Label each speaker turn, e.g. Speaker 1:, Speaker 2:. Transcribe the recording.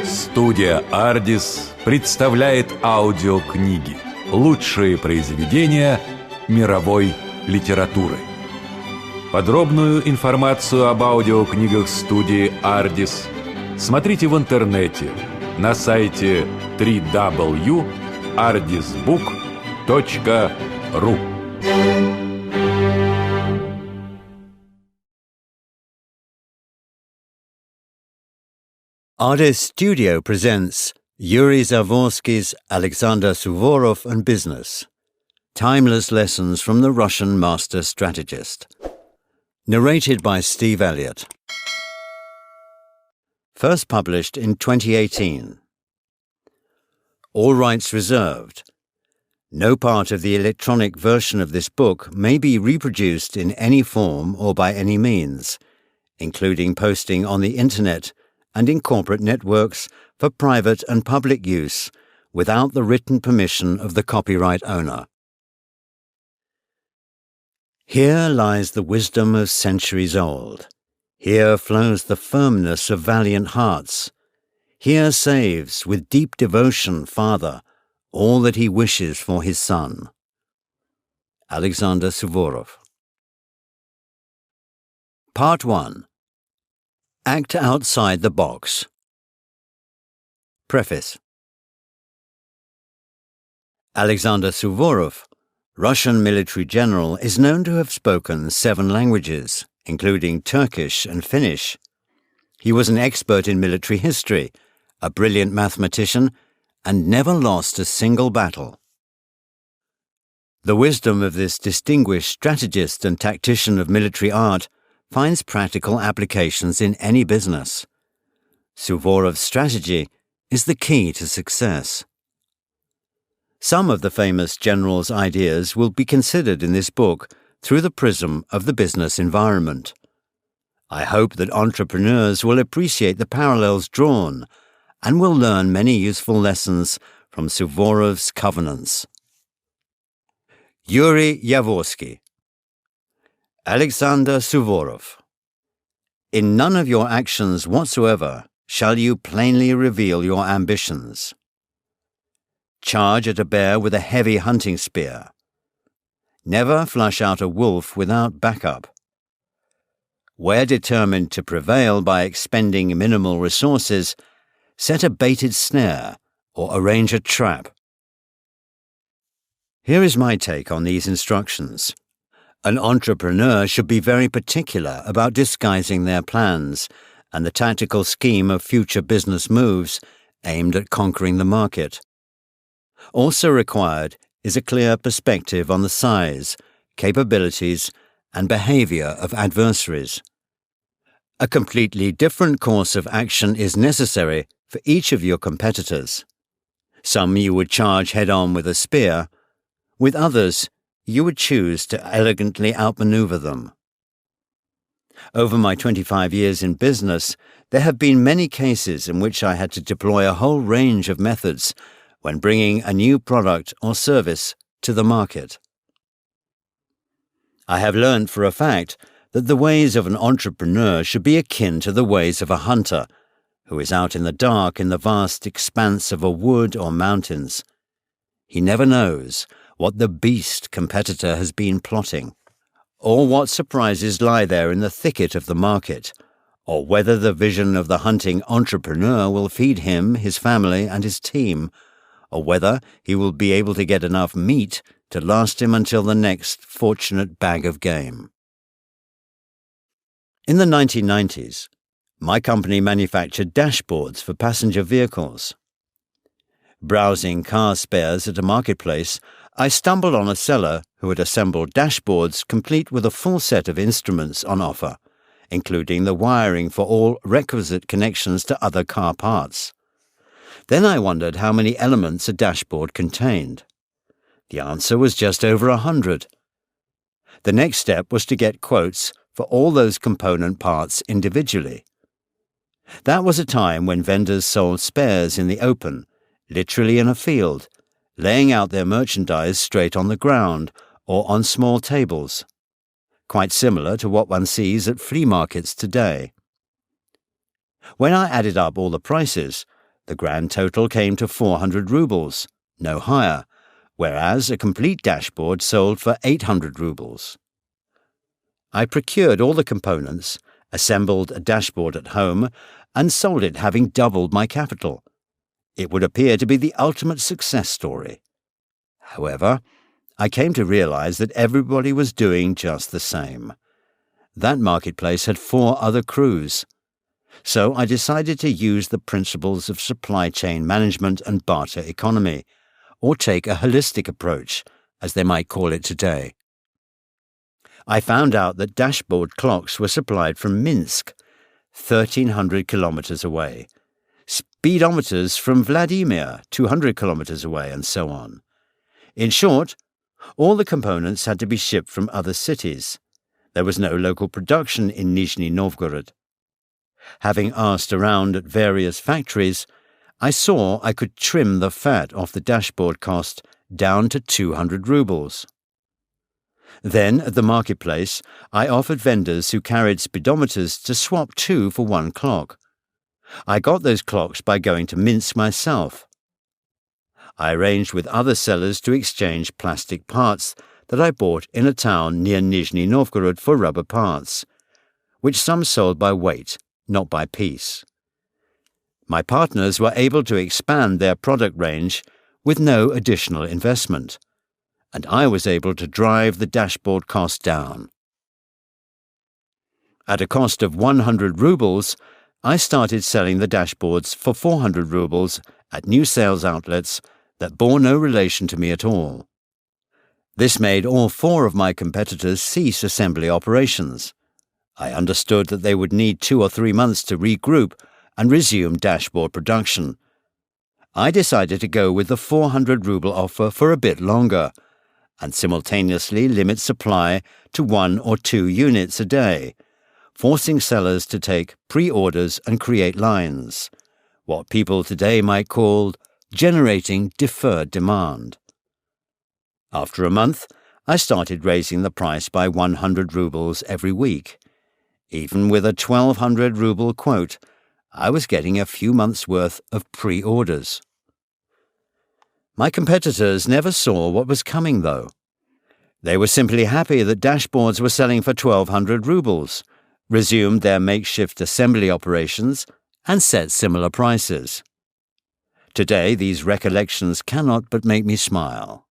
Speaker 1: Студия «АРДИС» представляет аудиокниги. Лучшие произведения мировой литературы. Подробную информацию об аудиокнигах студии «АРДИС» смотрите в интернете на сайте www.ardisbook.ru.
Speaker 2: Ardis Studio presents Yury Yavorsky's Alexander Suvorov and Business. Timeless Lessons from the Russian Master Strategist. Narrated by Steve Elliott. First published in 2018. All rights reserved. No part of the electronic version of this book may be reproduced in any form or by any means, including posting on the Internet and in corporate networks for private and public use without the written permission of the copyright owner. Here lies the wisdom of centuries old. Here flows the firmness of valiant hearts. Here saves, with deep devotion, Father, all that he wishes for his son. Alexander Suvorov. Part 1. Act outside the box. Preface. Alexander Suvorov, Russian military general, is known to have spoken 7 languages, including Turkish and Finnish. He was an expert in military history, a brilliant mathematician, and never lost a single battle. The wisdom of this distinguished strategist and tactician of military art finds practical applications in any business. Suvorov's strategy is the key to success. Some of the famous general's ideas will be considered in this book through the prism of the business environment. I hope that entrepreneurs will appreciate the parallels drawn and will learn many useful lessons from Suvorov's covenants. Yury Yavorsky. Alexander Suvorov. In none of your actions whatsoever shall you plainly reveal your ambitions. Charge at a bear with a heavy hunting spear. Never flush out a wolf without backup. Where determined to prevail by expending minimal resources, set a baited snare or arrange a trap. Here is my take on these instructions. An entrepreneur should be very particular about disguising their plans and the tactical scheme of future business moves aimed at conquering the market. Also required is a clear perspective on the size, capabilities, and behavior of adversaries. A completely different course of action is necessary for each of your competitors. Some you would charge head-on with a spear, with others you would choose to elegantly outmaneuver them. Over my 25 years in business, there have been many cases in which I had to deploy a whole range of methods when bringing a new product or service to the market. I have learned for a fact that the ways of an entrepreneur should be akin to the ways of a hunter who is out in the dark in the vast expanse of a wood or mountains. He never knows what the beast competitor has been plotting, or what surprises lie there in the thicket of the market, or whether the vision of the hunting entrepreneur will feed him, his family, and his team, or whether he will be able to get enough meat to last him until the next fortunate bag of game. In the 1990s, my company manufactured dashboards for passenger vehicles. Browsing car spares at a marketplace, I stumbled on a seller who had assembled dashboards complete with a full set of instruments on offer, including the wiring for all requisite connections to other car parts. Then I wondered how many elements a dashboard contained. The answer was just over 100. The next step was to get quotes for all those component parts individually. That was a time when vendors sold spares in the open, literally in a field, laying out their merchandise straight on the ground or on small tables. quite similar to what one sees at flea markets today. When I added up all the prices, the grand total came to 400 rubles, no higher, whereas a complete dashboard sold for 800 rubles. I procured all the components, assembled a dashboard at home, and sold it having doubled my capital. It would appear to be the ultimate success story. However, I came to realize that everybody was doing just the same. That marketplace had 4 other crews. So I decided to use the principles of supply chain management and barter economy, or take a holistic approach, as they might call it today. I found out that dashboard clocks were supplied from Minsk, 1,300 kilometers away, speedometers from Vladimir, 200 kilometers away, and so on. In short, all the components had to be shipped from other cities. There was no local production in Nizhny Novgorod. Having asked around at various factories, I saw I could trim the fat off the dashboard cost down to 200 rubles. Then, at the marketplace, I offered vendors who carried speedometers to swap 2 for 1 clock. I got those clocks by going to Minsk myself. I arranged with other sellers to exchange plastic parts that I bought in a town near Nizhny Novgorod for rubber parts, which some sold by weight, not by piece. My partners were able to expand their product range with no additional investment, and I was able to drive the dashboard cost down. At a cost of 100 rubles, I started selling the dashboards for 400 rubles at new sales outlets that bore no relation to me at all. This made all 4 of my competitors cease assembly operations. I understood that they would need 2 or 3 months to regroup and resume dashboard production. I decided to go with the 400 ruble offer for a bit longer, and simultaneously limit supply to 1 or 2 units a day, forcing sellers to take pre-orders and create lines, what people today might call generating deferred demand. After a month, I started raising the price by 100 rubles every week. Even with a 1,200 ruble quote, I was getting a few months' worth of pre-orders. My competitors never saw what was coming, though. They were simply happy that dashboards were selling for 1,200 rubles, resumed their makeshift assembly operations, and set similar prices. Today, these recollections cannot but make me smile.